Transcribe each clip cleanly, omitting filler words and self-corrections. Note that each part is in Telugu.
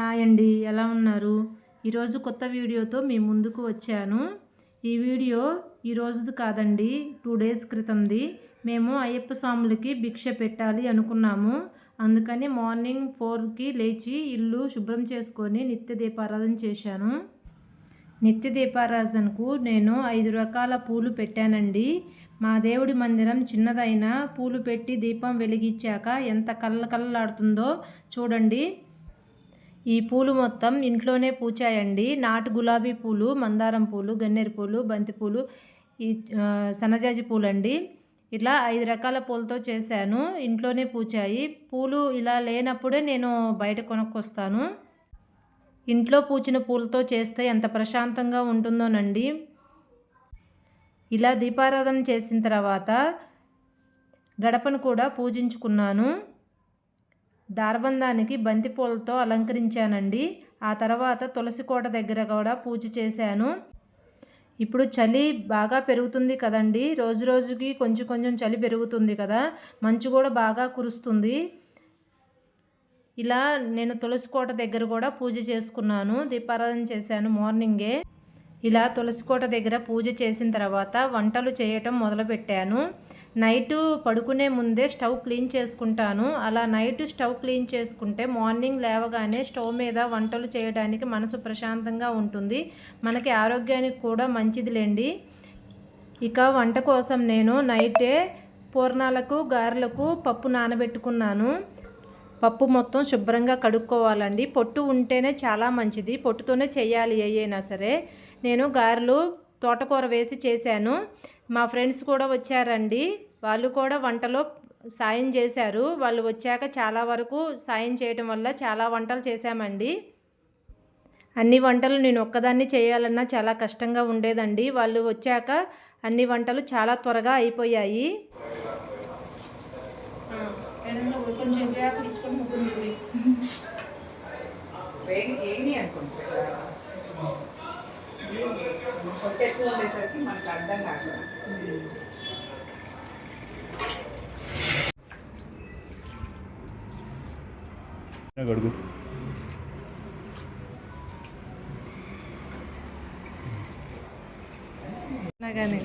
హాయ్ అండి, ఎలా ఉన్నారు? ఈరోజు కొత్త వీడియోతో మీ ముందుకు వచ్చాను. ఈ వీడియో ఈరోజుది కాదండి, 2 డేస్ క్రితంది. మేము అయ్యప్ప స్వాములకి భిక్ష పెట్టాలి అనుకున్నాము. అందుకని మార్నింగ్ 4కి లేచి ఇల్లు శుభ్రం చేసుకొని నిత్య దీపారాధన చేశాను. నిత్య దీపారాధనకు నేను 5 రకాల పూలు పెట్టానండి. మా దేవుడి మందిరం చిన్నదైనా పూలు పెట్టి దీపం వెలిగించాక ఎంత కళ్ళకళ్ళలాడుతుందో చూడండి. ఈ పూలు మొత్తం ఇంట్లోనే పూచాయండి. నాటు గులాబీ పూలు, మందారం పూలు, గన్నేరు పూలు, బంతి పూలు, ఈ సన్నజాజి పూలు అండి. ఇలా 5 రకాల పూలతో చేశాను. ఇంట్లోనే పూచాయి. పూలు ఇలా లేనప్పుడే నేను బయట కొనుక్కొస్తాను. ఇంట్లో పూచిన పూలతో చేస్తే ఎంత ప్రశాంతంగా ఉంటుందోనండి. ఇలా దీపారాధన చేసిన తర్వాత గడపను కూడా పూజించుకున్నాను. దారబంధానికి బంతి పూలతో అలంకరించానండి. ఆ తర్వాత తులసి కోట దగ్గర కూడా పూజ చేశాను. ఇప్పుడు చలి బాగా పెరుగుతుంది కదండి, రోజు రోజుకి కొంచెం చలి పెరుగుతుంది కదా, మంచు కూడా బాగా కురుస్తుంది. ఇలా నేను తులసి కోట దగ్గర కూడా పూజ చేసుకున్నాను, దీపారాధన చేశాను మార్నింగే. ఇలా తులసి కోట దగ్గర పూజ చేసిన తర్వాత వంటలు చేయటం మొదలుపెట్టాను. నైటు పడుకునే ముందే స్టవ్ క్లీన్ చేసుకుంటాను. అలా నైట్ స్టవ్ క్లీన్ చేసుకుంటే మార్నింగ్ లేవగానే స్టవ్ మీద వంటలు చేయడానికి మనసు ప్రశాంతంగా ఉంటుంది. మనకి ఆరోగ్యానికి కూడా మంచిదిలేండి. ఇక వంట కోసం నేను నైటే పూర్ణాలకు, గారెలకు పప్పు నానబెట్టుకున్నాను. పప్పు మొత్తం శుభ్రంగా కడుక్కోవాలండి. పొట్టు ఉంటేనే చాలా మంచిది, పొట్టుతోనే చేయాలి అయినా సరే. నేను గారెలు తోటకూర వేసి చేశాను. మా ఫ్రెండ్స్ కూడా వచ్చారండి, వాళ్ళు కూడా వంటలో సాయం చేశారు. వాళ్ళు వచ్చాక చాలా వరకు సాయం చేయడం వల్ల చాలా వంటలు చేశామండి. అన్ని వంటలు నేను ఒక్కదాన్ని చేయాలన్నా చాలా కష్టంగా ఉండేదండి. వాళ్ళు వచ్చాక అన్ని వంటలు చాలా త్వరగా అయిపోయాయి. ఎక్కువ ఉండేసరికి మనకు అర్థం కావట్లేదు. గడుగు అలాగనే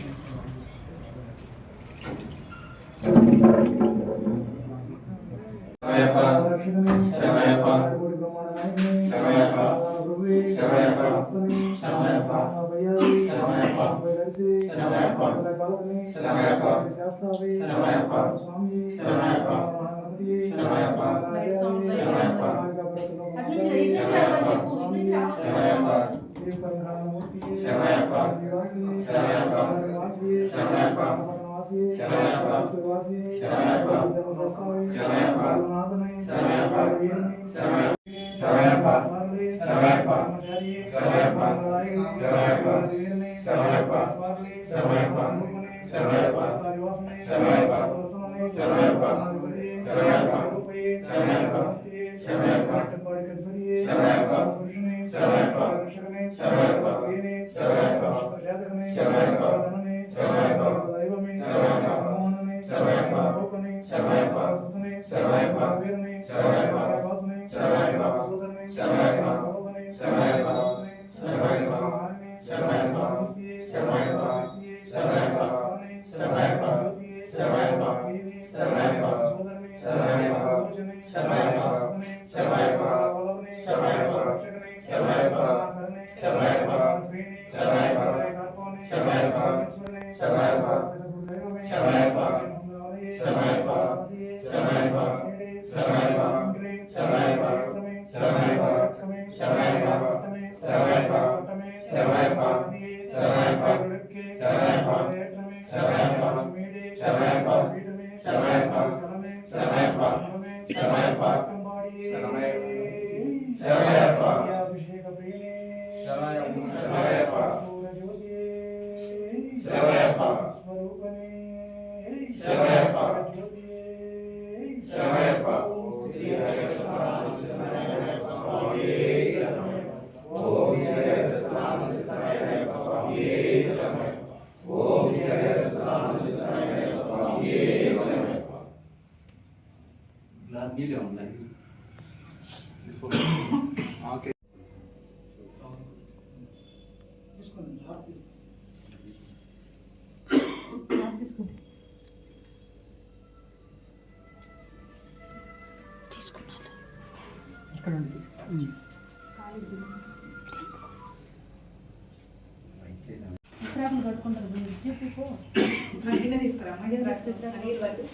గిన్నె తీసుకురా నీళ్ళు పట్టు.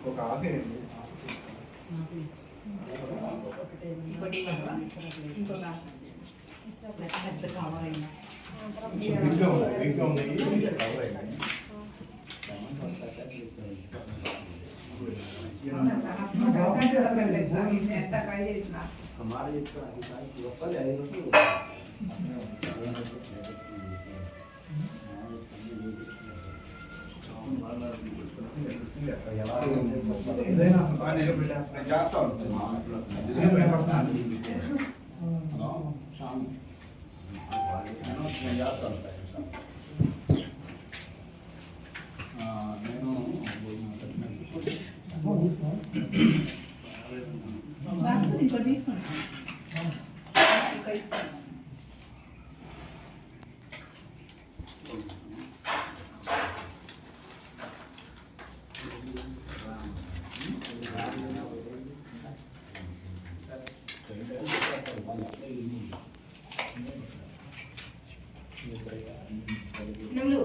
ఒక ఆకేయండి. ఇంకోటి ఇవ్వరా? ఇంకొక పెద్ద కావాలైనా వీక్గా ఉన్నాయి కవర్ అయ్యింది. ఎంత ట్రై చేసినా ఏదైనా నేను చేస్తాను. ఇంకోటి తీసుకోండి. ఇంకా ఇస్తాను. చిన్నములు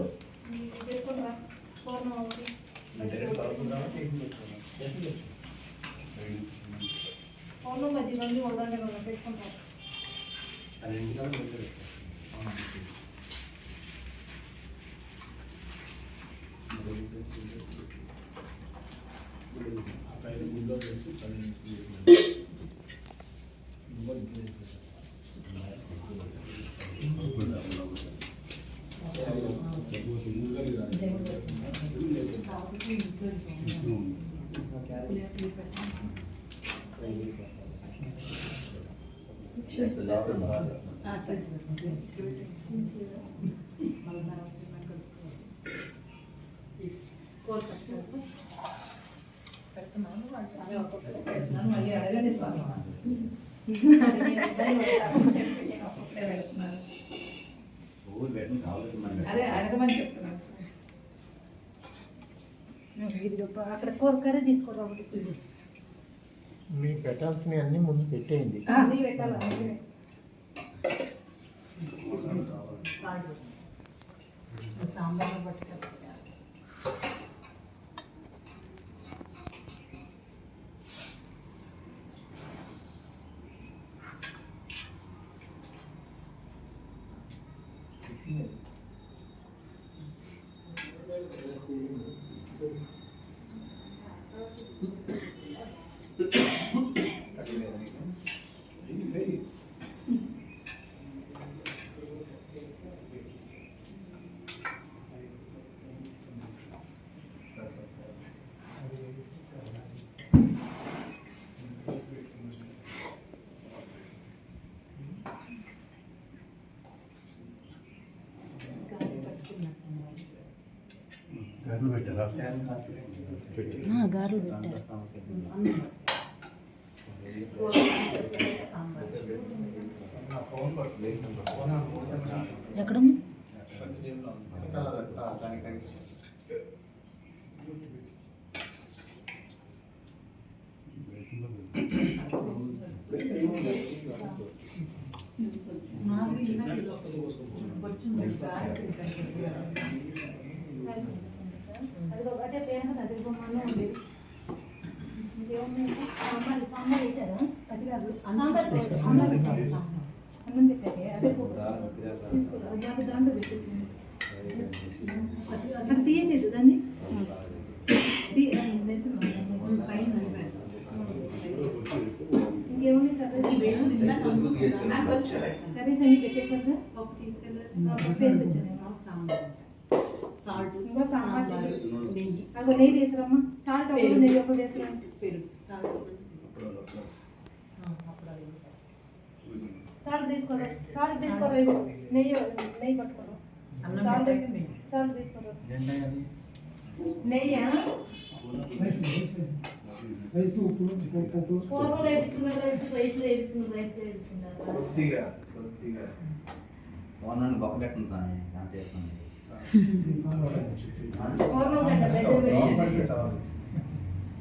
తీసుకుంటా ఫోన్లో మధ్య మంది ఉండండి మనం పెట్టుకుంటాం. మళ్ళీ అడగండి స్వామి. అదే అడగమని చెప్తున్నాను. అక్కడ కూరకర్రీ తీసుకోరా. మీకు పెట్టాల్సినవి అన్నీ ముందు పెట్టేయండి. అన్నీ పెట్టాలి. సాంబార్ పట్టుకోవాలి. గారెలు పెట్టారా? గారెలు పెట్టారు. ఎక్కడ అదే పేరు అది బొమ్మలో ఉంది. సాంబార్ వేసారా? అది కాదు అన్నం పెట్టాలి. అదే దాంట్లో పెట్టేసింది. అక్కడ తీయలేదు దాన్ని ఇంకేముంది కర్రీస్ అన్ని పెట్టేసారు. పప్పు తీసుకెళ్ళి వేసి వచ్చాను. ఇంకో సాంబార్ అదో నెయ్యి తీసుకురమ్మా. సాల్ట్ ఒకటి నెయ్యి ఒకటి తీసుకురా. సాల్ట్ తీసుకోరా. సాల్ట్ తీసుకోరా. నెయ్యి నెయ్యి పట్టుకోరా. సాల్ట్ తీసుకోరా. నెయ్యి పూర్వం వేయించుకున్న రైస్ వేయించుకున్న రైస్ వేయించుకున్నారు కొద్దిగా కొద్దిగా నన్ను గొప్ప పెట్టింది ఎంత చేస్తుంది పూర్వం గడ్డ పెద్ద లోపలికి చాలు.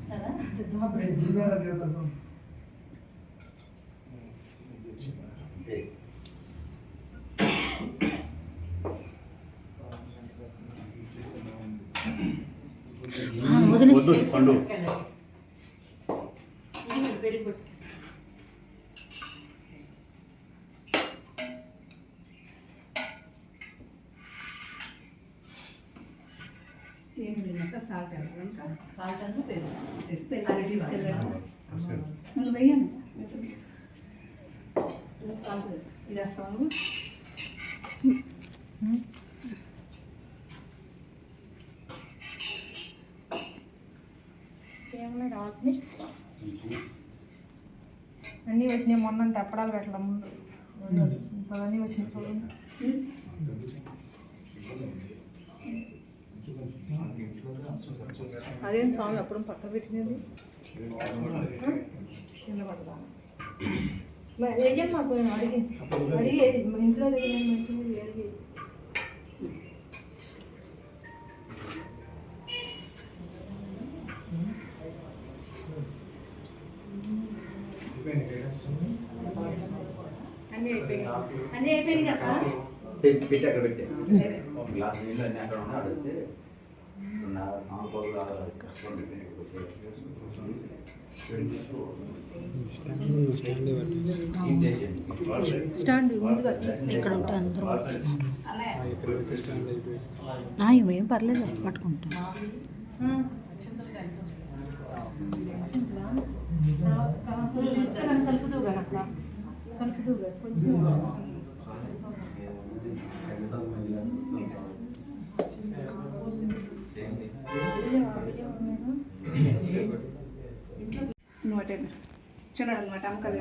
కదా అంతే వద్దు పండు వెరీ గుడ్ ఏమి లేక సాల్ట్ వేయాలి. సాల్ట్ అంతా పెరుగు పెరుగు తీసుకెళ్ళాను. ముందు వెయ్యండి. సాల్ట్ ఇది వేస్తాము. ఏమన్నా కావాల్సినవి అన్నీ వచ్చినాయి. మొన్న తెప్పడాలు పెట్టాల ముందు అన్నీ వచ్చినాయి చూడండి. అదేం స్వామి అప్పుడు పక్క పెట్టినది కింద పడదా ఏం మాకు అడిగి అడిగేది మన ఇంట్లో మంచిగా అడిగేది. అన్నీ అయిపోయినాయి కదా. పెట్టి అక్కడ పెట్టే ఒక గ్లాస్ నీళ్ళు అన్నీ అక్కడ ఉన్నా అడిగితే స్టాండ్ ముందుగా ఇక్కడ ఉంటే అందరూ ఇవేం పర్లేదు పట్టుకుంటా కలుపుదుగా అట్లా కలుపుదుగా కొంచెం నోటే చిన్నడు అనమాట అమ్మకలే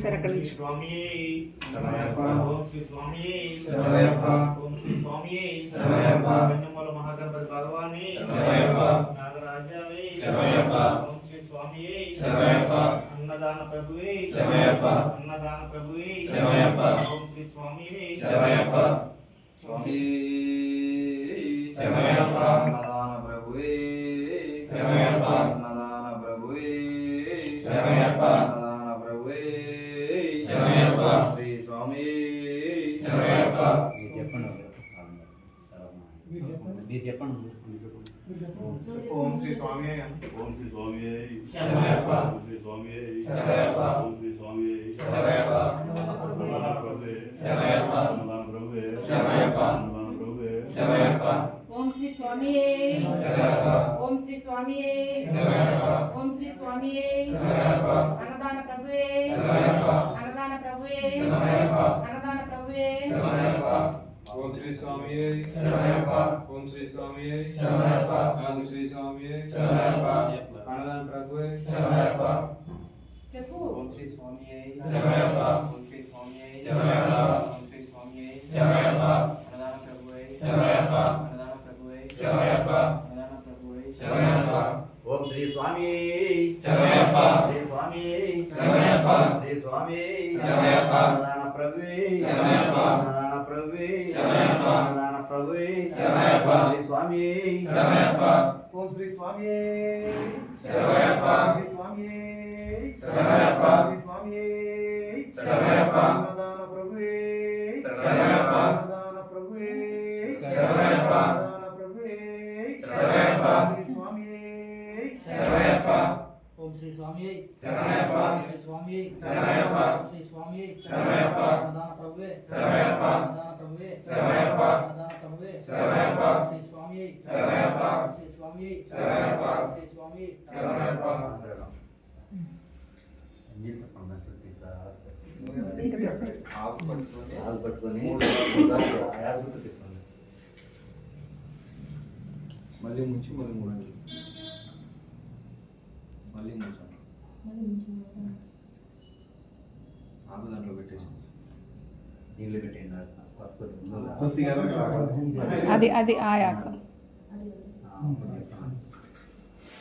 సరే అక్కడ నుంచి మహాగణపతి భగవాని నాగరాజావే అన్నదాన ప్రభువే అన్నదాన ప్రభువే ఓం శ్రీ స్వామి స్వామి అన్నదాన ప్రభువే అన్నదాన ప్రభువే అన్నదాన ప్రభువే శ్రీ స్వామి మీరు చెప్పండి ఓం శ్రీ స్వామి ఓం శ్రీ స్వామి శరణయ్యప్ప. ఓం శ్రీ స్వామి శరణయ్యప్ప. ఓం శ్రీ స్వామి శరణయ్యప్ప. అన్నదాన ప్రభువే శరణయ్యప్ప. అన్నదాన ప్రభువే శరణయ్యప్ప. అన్నదాన ప్రభువే శరణయ్యప్ప. ఓం శ్రీ స్వామి శరణయ్యప్ప. ఓం శ్రీ స్వామి శరణయ్యప్ప. ఓం శ్రీ స్వామి శరణయ్యప్ప. అన్నదాన ప్రభువే శరణయ్యప్ప. అన్నదాన ప్రభువే శరణయ్యప్ప. అన్నదాన ప్రభువే శరణయ్యప్ప. ఓం శ్రీ స్వామి శరణయ్యప్ప. ఓం శ్రీ స్వామి శరణయ్యప్ప. ఓం శ్రీ స్వామి శరణయ్యప్ప. అన్నదాన ప్రభువే శరణయ్యప్ప. చెప్పు ఓం శ్రీ స్వామి శరణయ్యప్ప. ఓం శ్రీ స్వామి శరణయ్యప్ప. ఓం శ్రీ స్వామి శరణయ్యప్ప. అన్నదాన ప్రభువే శరణయ్యప్ప. అన్నదాన ప్రభువే శరణయ్యప్ప. అన్నదాన ప్రభువే శరణయ్యప్ప. ఓం శ్రీ స్వామి శరణయ్యప్ప. శ్రీ స్వామి శరణయ్యప్ప. శ్రీ స్వామి శరణయ్యప్ప. అన్నదాన ప్రభువే శరణయ్యప్ప. అన్నదాన ప్రభువే శరణయ్యప్ప. అన్నదాన ప్రభువే శరణయ్యప్ప. శ్రీ స్వామి శరణయ్యప్ప. ఓం శ్రీ స్వామి శరణయ్యప్ప. శ్రీ స్వామి శరణయ్యప్ప. శ్రీ స్వామి శరణయ్యప్ప. అన్నదాన ప్రభువే శరణయ్యప్ప. అన్నదాన ప్రభువే శరణయ్యప్ప. అన్నదాన ప్రభువే శరణయ్యప్ప. శ్రీ స్వామి శరణయ్యప్ప. ఓం శ్రీ స్వామి శరణయ్యప్ప. శ్రీ స్వామి శరణయ్యప్ప. శ్రీ స్వామి శరణయ్యప్ప. అన్నదాన ప్రభువే శరణయ్యప్ప. అన్నదాన ప్రభువే శరణయ్యప్ప. అన్నదాన ప్రభువే శరణయ్యప్ప. శ్రీ స్వామి శరణయ్యప్ప. శ్రీ స్వామి శరణయ్యప్ప. శ్రీ స్వామి శరణయ్యప్ప. ఆలు పట్టుకొని మళ్ళీ ముంచి మళ్ళీ మూడు మళ్ళీ ముంచాను ఆకు దాంట్లో పెట్టేసి నీళ్ళు పెట్టిండు పసుపు కొద్దిగా అది ఆ యాక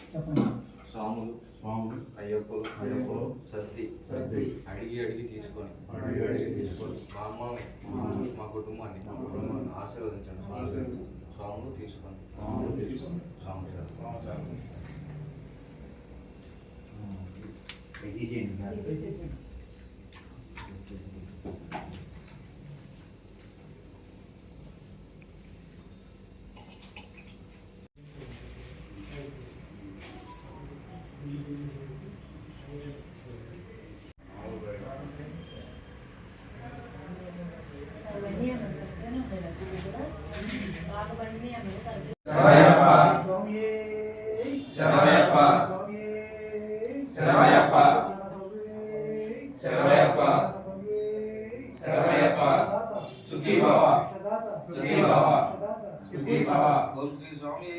స్వాములు స్వాములు అయ్యప్పలు అయ్యప్పలు సత్తి సత్తి అడిగి తీసుకొని అడిగి తీసుకొని మా అమ్మని మా కుటుంబాన్ని ఆశీర్వదించండి స్వాములు తీసుకొని స్వాములు తీసుకొని స్వాములు శరణయ్యప్ప శరణయ్యప్ప శరణయ్యప్ప శరణయ్యప్ప సుఖీ భవ సుఖీ భవ సుఖీ భవ ఓం శ్రీ స్వామి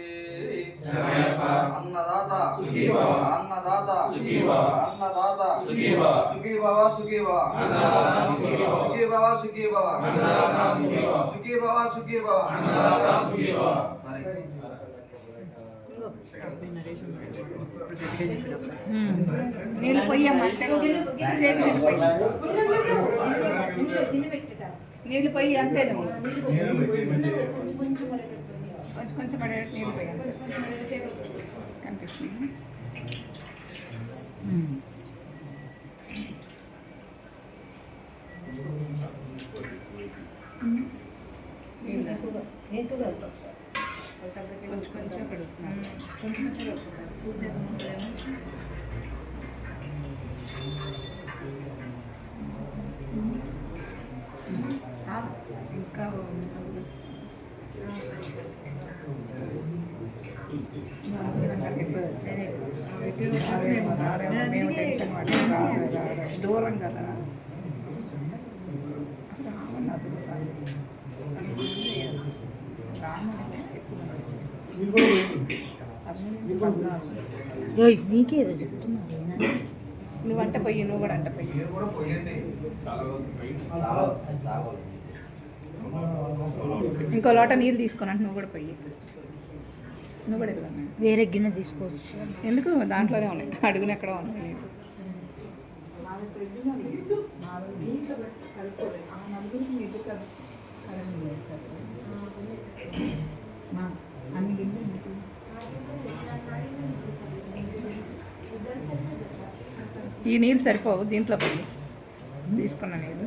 శరణయ్యప్ప అన్నదాత సుఖీ భవ అన్నదాత సుఖీ భవ అన్నదాత సుఖీ భవ సుఖీ భవ సుఖీ భవ అన్నదాత సుఖీ భవ సుఖీ భవ సుఖీ భవ అన్నదాత సుఖీ భవ సుఖీ భవ సుఖీ భవ అన్నదాత సుఖీ భవ హరి నీళ్ళు పొయ్యమ్మ నీళ్ళు పొయ్యి అంతే కొంచెం కొంచెం పడేటట్టు నీళ్ళు పొయ్యి అంతే కనిపిస్తుంది కొంచెం కొంచెం పెడుతున్నాను ఇంకా మేము టెన్షన్ పడి దూరం కదా మీకేదో చెప్తున్నారు నువ్వు అంట పొయ్యి నువ్వు కూడా అంట పొయ్యి మీరు కూడా పోయండి ఇంకో లోట నీళ్ళు తీసుకుని అంటే నువ్వు కూడా పొయ్యి నువ్వు కూడా వెళ్ళాను వేరే గిన్నె తీసుకోవచ్చు. ఎందుకు దాంట్లోనే ఉన్నాయి అడుగున ఎక్కడ ఉన్నాయి ఈ నీళ్ళు సరిపోవు దీంట్లో పోయి తీసుకున్న నీళ్ళు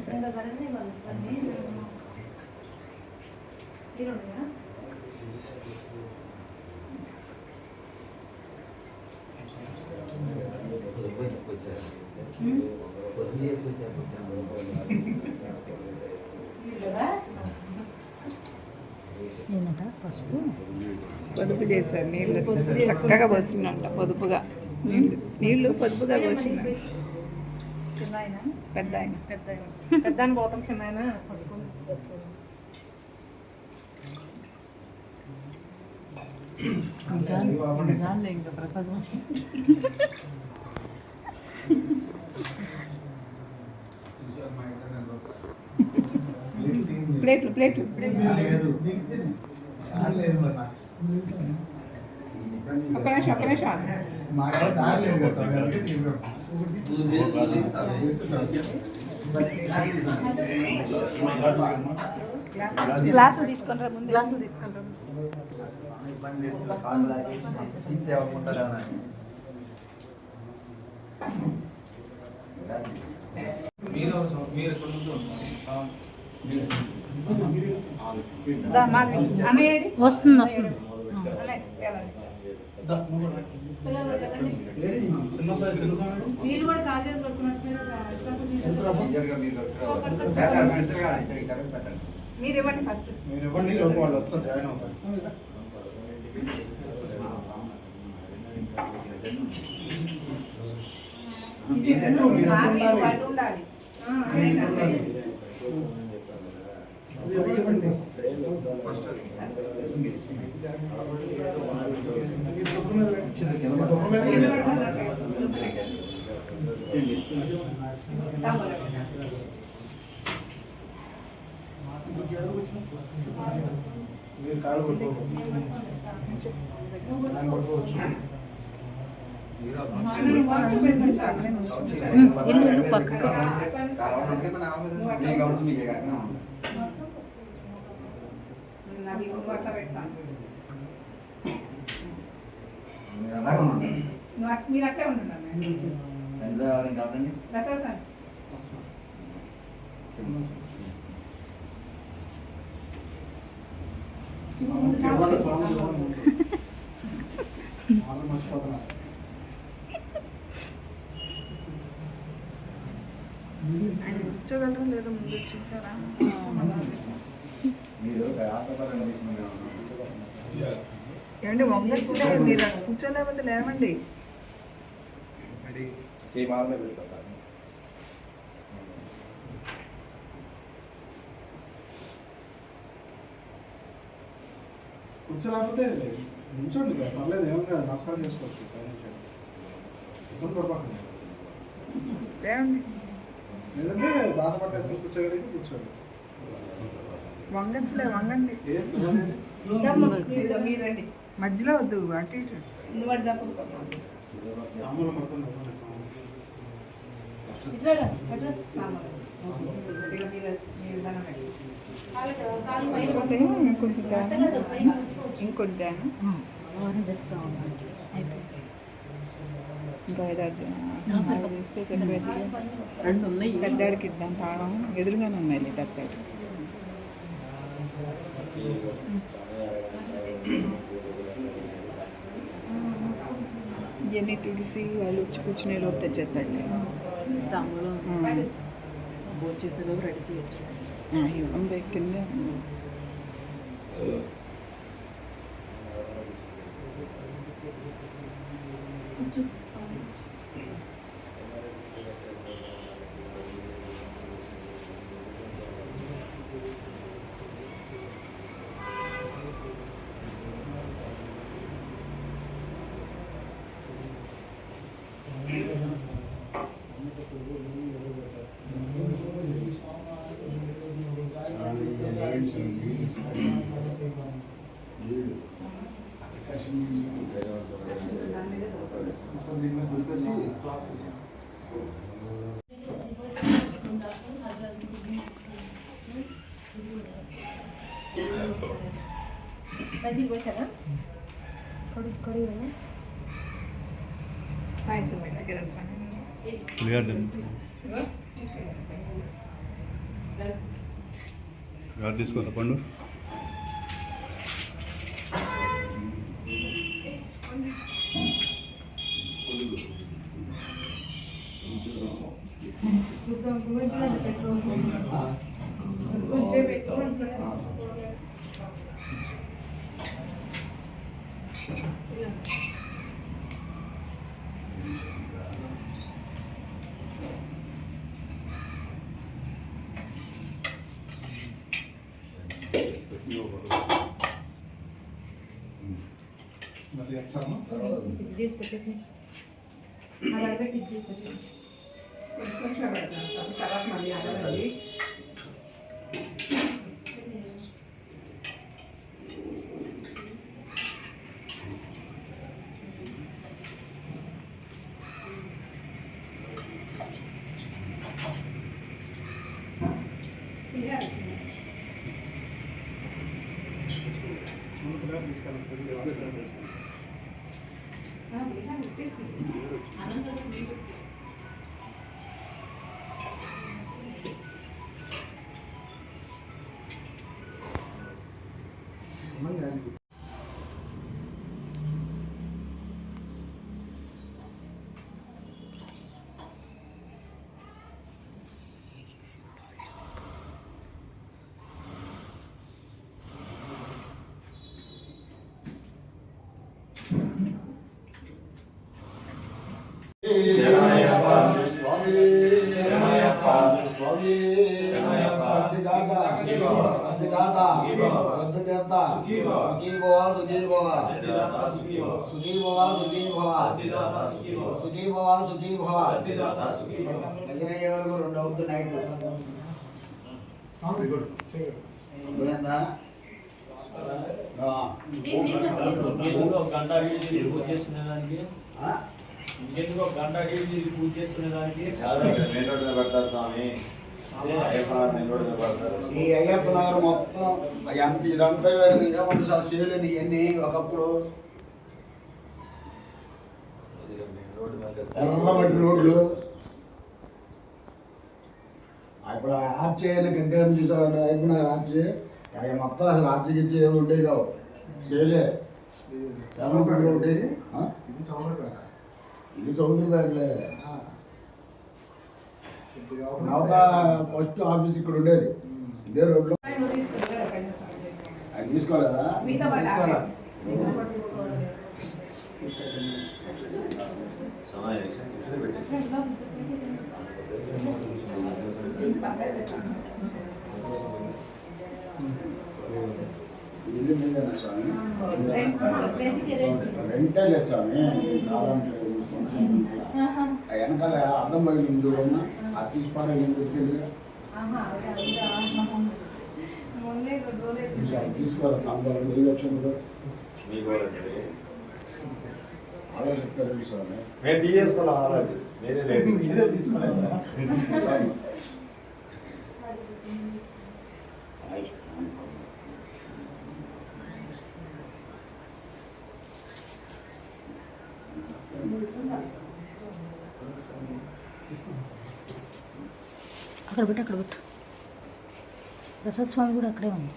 ఏంటంట పసుపు పొదుపు చేశారు నీళ్ళు చక్కగా పోసిందంట పొదుపుగా నీళ్ళు పొదుపుగా పోసిన పెద్ద ఆయన పెద్ద పోతాం చిన్న ఆయన ప్లేట్లు ప్లేట్లు ఒక్క నిమిషం ఒక్క నిమిషం గ్లాసులు తీసుకుంటారా ముందు గ్లాసులు తీసుకుంటారా మీరు ఎక్కడి నుంచి వస్తుంది వస్తుంది. నీళ్ళు కూడా కాలేదు మీరు ఇవ్వండి ఫస్ట్ మీరు ఇవ్వండి వాళ్ళు వస్తారు జాయిన్ అవుతారు ఉండాలి మీరు కాలు పట్టుకోవచ్చు నువ్వు వాటర్ పోయి కొంచెం అక్కడే నుంచో. ఇల్లు ఇల్లు పక్కకు అది వాటర్ పెడతాను. మీరు అట్టే ఉండండి. ప్రసాద్ సార్ ఆయన కూర్చోగలరా లేదా ముందు చూసారా? ఏమండి వంగచ్చులే, మీరు కూర్చోలేకపోతే లేవండి. కూర్చోలేకపోతే నిల్చోండి కదా, పర్లేదు, ఏం కాదు, నమస్కారం చేసుకోవచ్చు. ఇబ్బంది పడపాకండి. లేవండి, లేదంటే బాస పట్టేసుకుని కూర్చోగలిగితే కూర్చోండి. వంగచ్చులే, వంగండి. ఏం పర్వాలేదు. మీరండి మధ్యలో వద్దు, అటు ఇటు. అమ్ములు మొత్తం కొంచెం ఇంకొద్ది దాన్ని చేస్తూ ఉండండి. అయిపోయింది. ఇంకా 5-6 చేస్తే సరిపోయింది. పెద్దాడికి ఇద్దాం తాళం, ఎదురుగానే ఉన్నాయి పెద్దాడు. ఇవన్నీ తుడిసి వాళ్ళు వచ్చి కూర్చునే లోపు తెచ్చేస్తాడు. భోజేసేలో రెడీ చేయొచ్చు. ఇవ్వండి కింద. తీసుకో పండు. మళ్ళీ వేస్తాము. తీసుకొచ్చి అలా పెట్టి తీసుకొచ్చి తర్వాత మళ్ళీ అడగాలి. ఇంకెందుకు ఒక గంట అడిగి పూజ చేసుకునే దానికి మెయిన్ రోడ్ మీద పెడతారు స్వామి. అయ్యప్ప మెయిన్ రోడ్ మీద పెడతారు. ఈ అయ్యప్ప నగర్ మొత్తం ఎంత ఇదంతా ఏమంటే సార్ చేయలేని ఇవన్నీ ఒకప్పుడు మెయిన్ రోడ్ మీద ఎర్రమట్టి రోడ్లు ఇప్పుడు ఆర్చి అయిన కంటే చూసాడు అయ్యప్ప నగర్ ఆర్చి అవి మొత్తం అసలు ఆర్చి గిచ్చి ఏమి ఉండేవి కావు చేయలే ఎర్రమట్టి రోడ్డు ఇది చౌరపేట. ఇది చౌదరిపేటలే నౌకా పోస్ట్ ఆఫీస్ ఇక్కడ ఉండేది ఇదే రోడ్లో. నువ్వు తీసుకుంటారా కనీసం? అది తీసుకోలేదా? మీతో పాటు తీసుకోరా? మీతో పాటు తీసుకోవాలి. స్వామి కూర్చొని పెట్టేసి ఇల్లు మీదేనా స్వామి? రెంట్కి రెంట్. రెంటే లేదు స్వామి. కావాలంటే వెనకాల అర్థం పడింది చూడమ్మా అది తీసుకోవాలి తీసుకోవాలి కాంతాలు 10 లక్షలు మీకు వాళ్ళండి. ఆలోచిస్తారు స్వామి. మేము తీసేసుకోవాలి. మీరే లేదు. మీరే తీసుకోలేదా? అక్కడ పెట్టు, అక్కడ పెట్టు. ప్రసాద్ స్వామి కూడా అక్కడే ఉంది.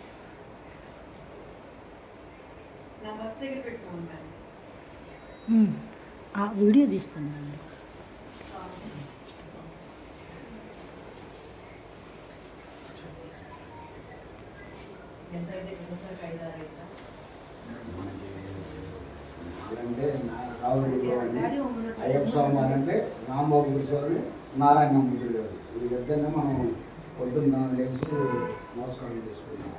ఆ వీడియో తీస్తున్నాను. అంటే అయ్యప్ప స్వామి అంటే రాంబాబు గుడి స్వామి, నారాయణ గుడి గారు ఈ ఇద్దరిని మనం పొద్దున్న లేచి నమస్కారం చేసుకుంటాం.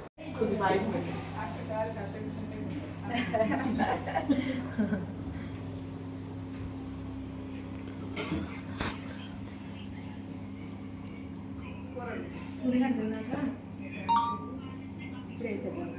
సూర్యగంట తిన్నాక ఇప్పుడు వేసేద్దాం.